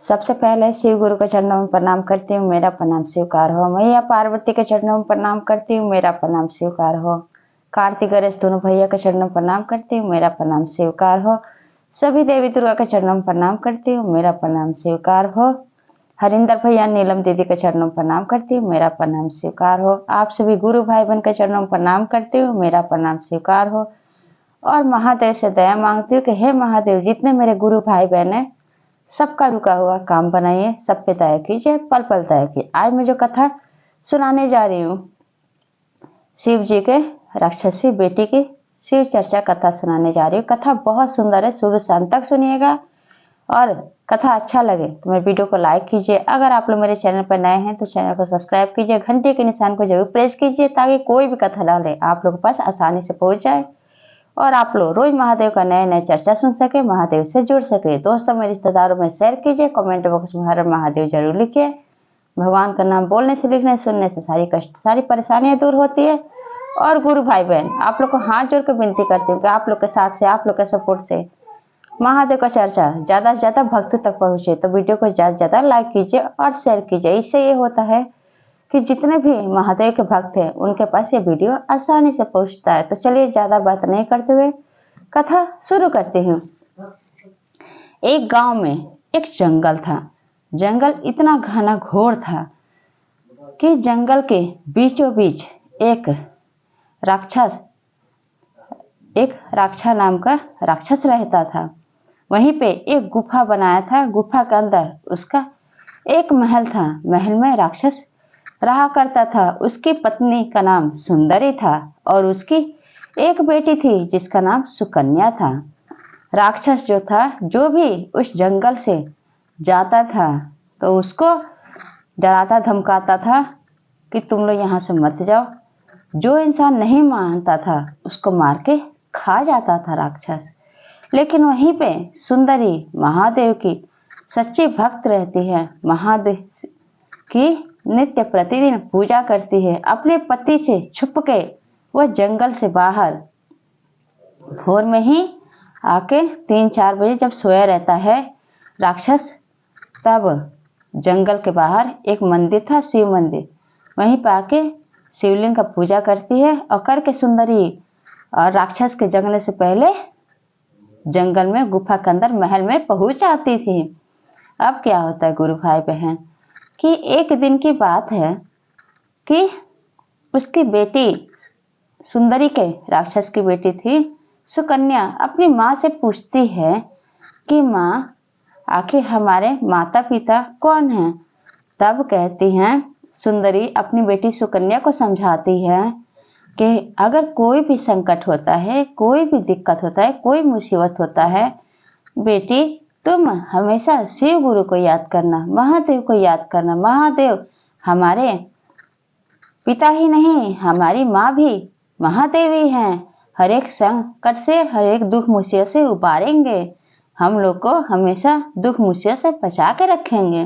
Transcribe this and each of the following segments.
सबसे पहले शिव गुरु के चरणों में प्रणाम करती हूँ, मेरा प्रणाम स्वीकार हो। मैया पार्वती के चरणों में प्रणाम करती हूँ, मेरा प्रणाम स्वीकार हो। कार्तिक गणेश दोनों भैया के चरणों में प्रणाम करती हूँ, मेरा प्रणाम स्वीकार हो। सभी देवी दुर्गा के चरणों में प्रणाम करती हूँ, मेरा प्रणाम स्वीकार हो। हरिंदर भैया नीलम दीदी के चरणों में प्रणाम करती हूँ, मेरा प्रणाम स्वीकार हो। आप सभी गुरु भाई बहन के चरणों में प्रणाम करती हूँ, मेरा प्रणाम स्वीकार हो। और महादेव से दया मांगती हूँ कि हे महादेव, जितने मेरे गुरु भाई बहन है सबका रुका हुआ काम बनाइए, सब पे दया कीजिए, पल पल दया कीजिए। आज मैं जो कथा सुनाने जा रही हूँ, शिव जी के राक्षसी बेटी की शिव चर्चा कथा सुनाने जा रही हूँ। कथा बहुत सुंदर है, शुरू से अंत तक सुनिएगा और कथा अच्छा लगे तो मेरे वीडियो को लाइक कीजिए। अगर आप लोग मेरे चैनल पर नए हैं तो चैनल को सब्सक्राइब कीजिए, घंटे के निशान को जरूर प्रेस कीजिए ताकि कोई भी कथा डाले आप लोगों के पास आसानी से पहुंच जाए और आप लोग रोज महादेव का नए नए चर्चा सुन सके, महादेव से जुड़ सके। दोस्तों में, रिश्तेदारों में शेयर कीजिए, कमेंट बॉक्स में हर महादेव जरूर लिखिए। भगवान का नाम बोलने से, लिखने सुनने से सारी कष्ट, सारी परेशानियां दूर होती है। और गुरु भाई बहन, आप लोग को हाथ जोड़ कर विनती करती हूँ कि आप लोग के साथ से, आप लोग के सपोर्ट से महादेव का चर्चा ज्यादा से ज्यादा भक्तों तक पहुंचे। तो वीडियो को ज्यादा से ज्यादा लाइक कीजिए और शेयर कीजिए। इससे ये होता है कि जितने भी महादेव के भक्त हैं उनके पास ये वीडियो आसानी से पहुंचता है। तो चलिए ज्यादा बात नहीं करते हुए कथा शुरू करती हूँ। एक गांव में एक जंगल था। जंगल इतना घना घोर था कि जंगल के बीचों बीच एक राक्षा नाम का राक्षस रहता था। वहीं पे एक गुफा बनाया था। गुफा के अंदर उसका एक महल था। महल में राक्षस रहा करता था। उसकी पत्नी का नाम सुंदरी था और उसकी एक बेटी थी जिसका नाम सुकन्या था। राक्षस जो था, जो भी उस जंगल से जाता था तो उसको डराता धमकाता था कि तुम लोग यहाँ से मत जाओ। जो इंसान नहीं मानता था उसको मार के खा जाता था राक्षस। लेकिन वहीं पे सुंदरी महादेव की सच्ची भक्त रहती है। महादेव की नित्य प्रतिदिन पूजा करती है। अपने पति से छुप के वह जंगल से बाहर भोर में ही आके 3-4 बजे जब सोया रहता है राक्षस, तब जंगल के बाहर एक मंदिर था, शिव मंदिर। वहीं पर आके शिवलिंग का पूजा करती है और करके सुंदरी और राक्षस के जगने से पहले जंगल में गुफा के अंदर महल में पहुंच जाती थी। अब क्या होता है गुरु भाई बहन कि एक दिन की बात है कि उसकी बेटी सुंदरी के, राक्षस की बेटी थी सुकन्या, अपनी माँ से पूछती है कि माँ, आखिर हमारे माता पिता कौन हैं। तब कहती हैं सुंदरी, अपनी बेटी सुकन्या को समझाती है कि अगर कोई भी संकट होता है, कोई भी दिक्कत होता है, कोई मुसीबत होता है, बेटी तुम हमेशा शिव गुरु को याद करना, महादेव को याद करना। महादेव हमारे पिता ही नहीं, हमारी माँ भी महादेवी हैं। हर एक संकट से, हर एक दुख मुसीबत से उबारेंगे। हम लोग को हमेशा दुख मुसीबत से बचा के रखेंगे।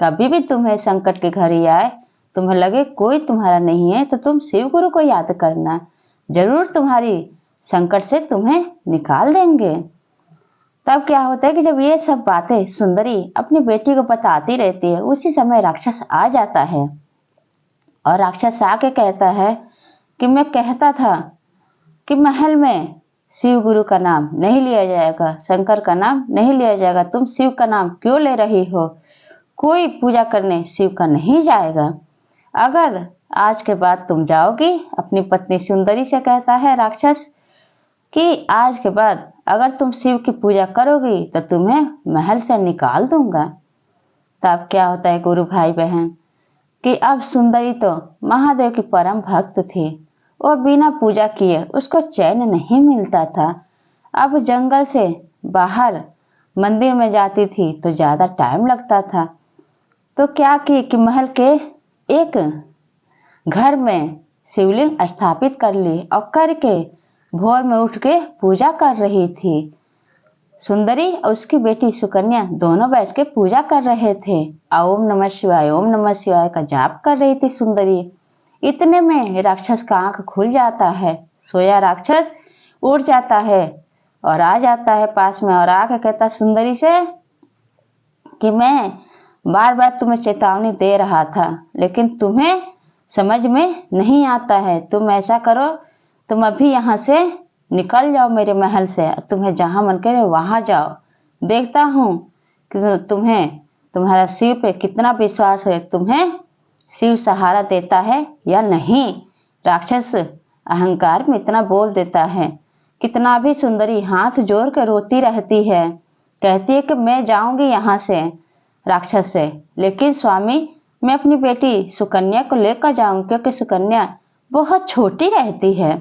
कभी भी तुम्हें संकट की घड़ी आए, तुम्हें लगे कोई तुम्हारा नहीं है, तो तुम शिव गुरु को याद करना, जरूर तुम्हारी संकट से तुम्हें निकाल देंगे। तब क्या होता है कि जब ये सब बातें सुंदरी अपनी बेटी को बताती रहती है, उसी समय राक्षस आ जाता है और राक्षस आके कहता है कि मैं कहता था कि महल में शिव गुरु का नाम नहीं लिया जाएगा, शंकर का नाम नहीं लिया जाएगा। तुम शिव का नाम क्यों ले रही हो? कोई पूजा करने शिव का नहीं जाएगा। अगर आज के बाद तुम जाओगी, अपनी पत्नी सुंदरी से कहता है राक्षस कि आज के बाद अगर तुम शिव की पूजा करोगी तो तुम्हें महल से निकाल दूंगा। तब क्या होता है गुरु भाई बहन कि अब सुंदरी तो महादेव की परम भक्त थी। वो बिना पूजा किए उसको चैन नहीं मिलता था। अब जंगल से बाहर मंदिर में जाती थी तो ज्यादा टाइम लगता था। तो क्या की कि महल के एक घर में शिवलिंग स्थापित कर ली और करके भोर में उठ के पूजा कर रही थी। सुंदरी और उसकी बेटी सुकन्या दोनों बैठ के पूजा कर रहे थे। ओम नमः शिवाय, ओम नमः शिवाय का जाप कर रही थी सुंदरी। इतने में राक्षस का आंख खुल जाता है। सोया राक्षस उड़ जाता है और आ जाता है पास में और आके कहता सुंदरी से कि मैं बार बार तुम्हें चेतावनी दे रहा था, लेकिन तुम्हें समझ में नहीं आता है। तुम ऐसा करो, तुम अभी यहाँ से निकल जाओ मेरे महल से, तुम्हें जहाँ मन करे वहाँ जाओ। देखता हूँ कि तुम्हारा शिव पे कितना विश्वास है, तुम्हें शिव सहारा देता है या नहीं। राक्षस अहंकार में इतना बोल देता है। कितना भी सुंदरी हाथ जोड़ कर रोती रहती है, कहती है कि मैं जाऊंगी यहाँ से, राक्षस से, लेकिन स्वामी मैं अपनी बेटी सुकन्या को लेकर जाऊं, क्योंकि सुकन्या बहुत छोटी रहती है।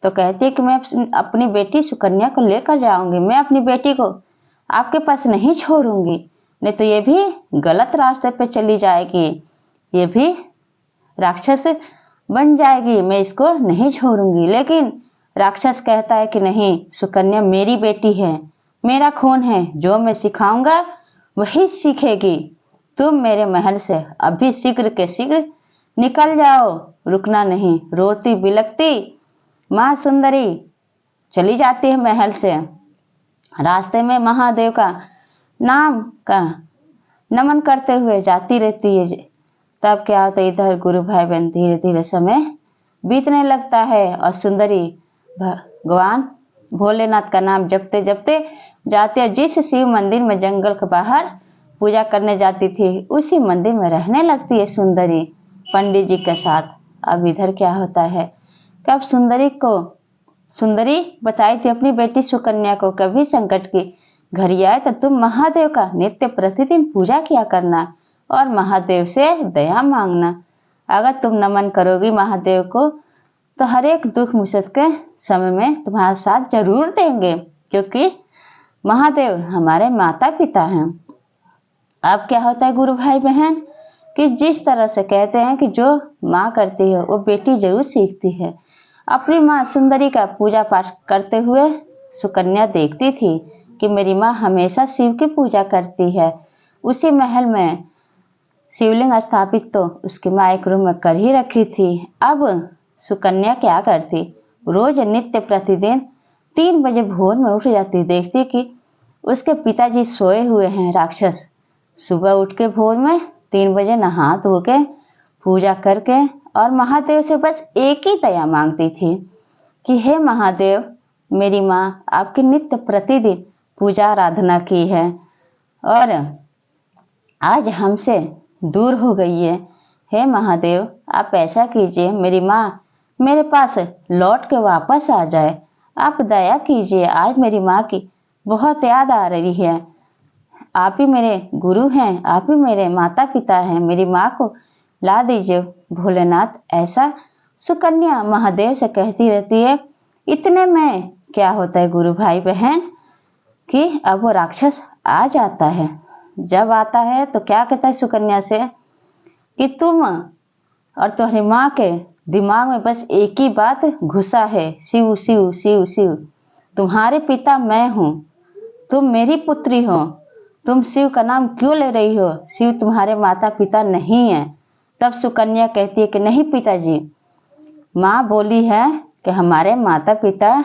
तो कहती है कि मैं अपनी बेटी सुकन्या को लेकर जाऊंगी, मैं अपनी बेटी को आपके पास नहीं छोड़ूंगी, नहीं तो ये भी गलत रास्ते पे चली जाएगी, ये भी राक्षस बन जाएगी, मैं इसको नहीं छोड़ूंगी। लेकिन राक्षस कहता है कि नहीं, सुकन्या मेरी बेटी है, मेरा खून है, जो मैं सिखाऊंगा वही सीखेगी। तुम मेरे महल से अभी शीघ्र के शीघ्र निकल जाओ, रुकना नहीं। रोती बिलखती माँ सुंदरी चली जाती है महल से। रास्ते में महादेव का नाम का नमन करते हुए जाती रहती है। तब क्या होता है, इधर गुरु भाई बहन धीरे धीरे समय बीतने लगता है और सुंदरी भगवान भोलेनाथ का नाम जपते जपते जाते हैं। जिस शिव मंदिर में जंगल के बाहर पूजा करने जाती थी, उसी मंदिर में रहने लगती है सुंदरी पंडित जी के साथ। अब इधर क्या होता है, कब सुंदरी बताई थी अपनी बेटी सुकन्या को, कभी संकट की घड़ी आए तो तुम महादेव का नित्य प्रतिदिन पूजा किया करना और महादेव से दया मांगना। अगर तुम नमन करोगी महादेव को तो हर एक दुख मुसीबत के समय में तुम्हारा साथ जरूर देंगे, क्योंकि महादेव हमारे माता पिता हैं। अब क्या होता है गुरु भाई बहन, कि जिस तरह से कहते हैं कि जो माँ करती है वो बेटी जरूर सीखती है। अपनी माँ सुंदरी का पूजा पाठ करते हुए सुकन्या देखती थी कि मेरी माँ हमेशा शिव की पूजा करती है। उसी महल में शिवलिंग स्थापित तो उसकी माँ एक रूम में कर ही रखी थी। अब सुकन्या क्या करती, रोज नित्य प्रतिदिन 3 बजे भोर में उठ जाती, देखती कि उसके पिताजी सोए हुए हैं राक्षस। सुबह उठ के भोर में 3 बजे नहा धो के पूजा करके और महादेव से बस एक ही दया मांगती थी कि हे महादेव, मेरी माँ आपकी नित्य प्रतिदिन पूजा आराधना की है और आज हमसे दूर हो गई है। हे महादेव, आप ऐसा कीजिए, मेरी माँ मेरे पास लौट के वापस आ जाए। आप दया कीजिए, आज मेरी माँ की बहुत याद आ रही है। आप ही मेरे गुरु हैं, आप ही मेरे माता पिता हैं, मेरी माँ को ला दीजिए भोलेनाथ। ऐसा सुकन्या महादेव से कहती रहती है। इतने में क्या होता है गुरु भाई बहन, कि अब वो राक्षस आ जाता है। जब आता है तो क्या कहता है सुकन्या से कि तुम और तुम्हारी माँ के दिमाग में बस एक ही बात घुसा है, शिव शिव शिव शिव। तुम्हारे पिता मैं हूँ, तुम मेरी पुत्री हो, तुम शिव का नाम क्यों ले रही हो, शिव तुम्हारे माता पिता नहीं है। तब सुकन्या कहती है कि नहीं पिताजी, माँ बोली है कि हमारे माता पिता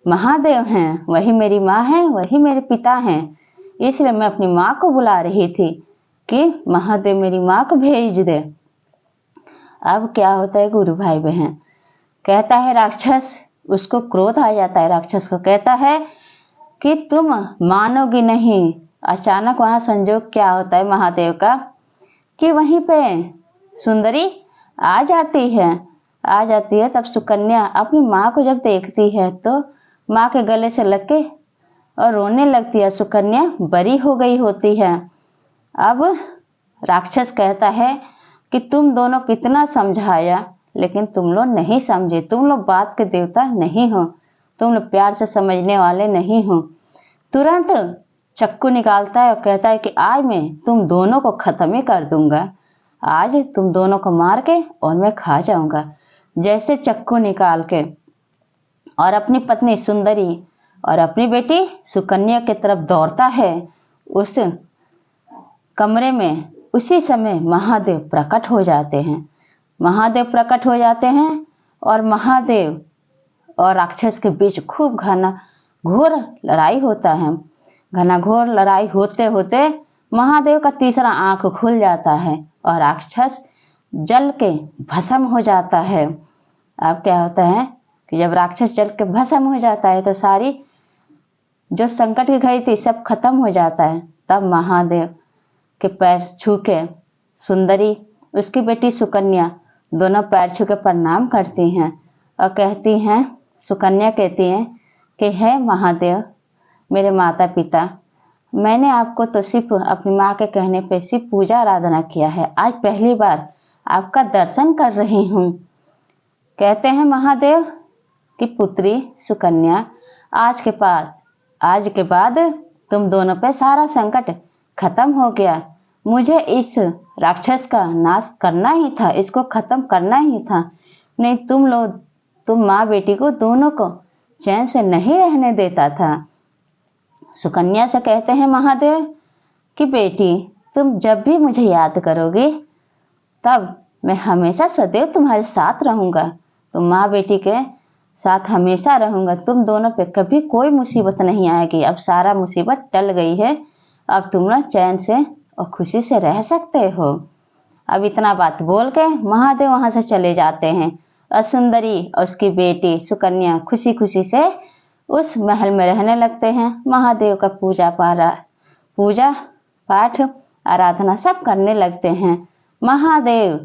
महादेव हैं, वही मेरी माँ है, वही मेरे पिता हैं, इसलिए मैं अपनी माँ को बुला रही थी कि महादेव मेरी माँ को भेज दे। अब क्या होता है गुरु भाई बहन, कहता है राक्षस, उसको क्रोध आ जाता है, राक्षस को कहता है कि तुम मानोगी नहीं। अचानक वहां संजोग क्या होता है महादेव का कि वहीं पे सुंदरी आ जाती है। तब सुकन्या अपनी माँ को जब देखती है तो माँ के गले से लग के और रोने लगती है। सुकन्या बरी हो गई होती है। अब राक्षस कहता है कि तुम दोनों कितना समझाया, लेकिन तुम लोग नहीं समझे, तुम लोग बात के देवता नहीं हो, तुम लोग प्यार से समझने वाले नहीं हो। तुरंत चक्कू निकालता है और कहता है कि आज मैं तुम दोनों को खत्म ही कर दूंगा, आज तुम दोनों को मार के और मैं खा जाऊंगा। जैसे चक्कू निकाल के और अपनी पत्नी सुंदरी और अपनी बेटी सुकन्या की तरफ दौड़ता है उस कमरे में, उसी समय महादेव प्रकट हो जाते हैं और महादेव और राक्षस के बीच खूब घना घोर लड़ाई होता है। घना घोर लड़ाई होते होते महादेव का तीसरा आंख खुल जाता है और राक्षस जल के भस्म हो जाता है। अब क्या होता है कि जब राक्षस जल के भस्म हो जाता है तो सारी जो संकट की घड़ी थी सब खत्म हो जाता है। तब महादेव के पैर छू के सुंदरी उसकी बेटी सुकन्या दोनों पैर छू के प्रणाम करती हैं और कहती हैं, सुकन्या कहती हैं कि हे महादेव मेरे माता पिता, मैंने आपको तो सिर्फ अपनी माँ के कहने पे सिर्फ पूजा आराधना किया है, आज पहली बार आपका दर्शन कर रही हूँ। कहते हैं महादेव कि पुत्री सुकन्या, आज के बाद तुम दोनों पे सारा संकट खत्म हो गया। मुझे इस राक्षस का नाश करना ही था, इसको खत्म करना ही था, नहीं तुम माँ बेटी को दोनों को चैन से नहीं रहने देता था। सुकन्या से कहते हैं महादेव कि बेटी, तुम जब भी मुझे याद करोगे तब मैं हमेशा सदैव तुम्हारे साथ रहूंगा, तुम माँ बेटी के साथ हमेशा रहूंगा, तुम दोनों पे कभी कोई मुसीबत नहीं आएगी। अब सारा मुसीबत टल गई है, अब तुम लोग चैन से और खुशी से रह सकते हो। अब इतना बात बोल के महादेव वहां से चले जाते हैं और सुंदरी और उसकी बेटी सुकन्या खुशी खुशी से उस महल में रहने लगते हैं। महादेव का पूजा पाठ आराधना सब करने लगते हैं। महादेव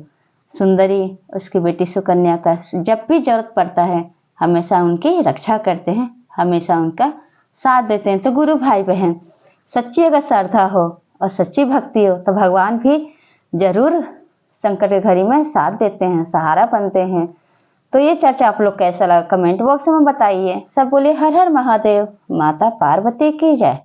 सुंदरी उसकी बेटी सुकन्या का जब भी जरूरत पड़ता है हमेशा उनकी रक्षा करते हैं, हमेशा उनका साथ देते हैं। तो गुरु भाई बहन, सच्ची अगर श्रद्धा हो और सच्ची भक्ति हो तो भगवान भी जरूर संकट की घड़ी में साथ देते हैं, सहारा बनते हैं। तो ये चर्चा आप लोग कैसा लगा कमेंट बॉक्स में बताइए। सब बोले हर हर महादेव, माता पार्वती की जय।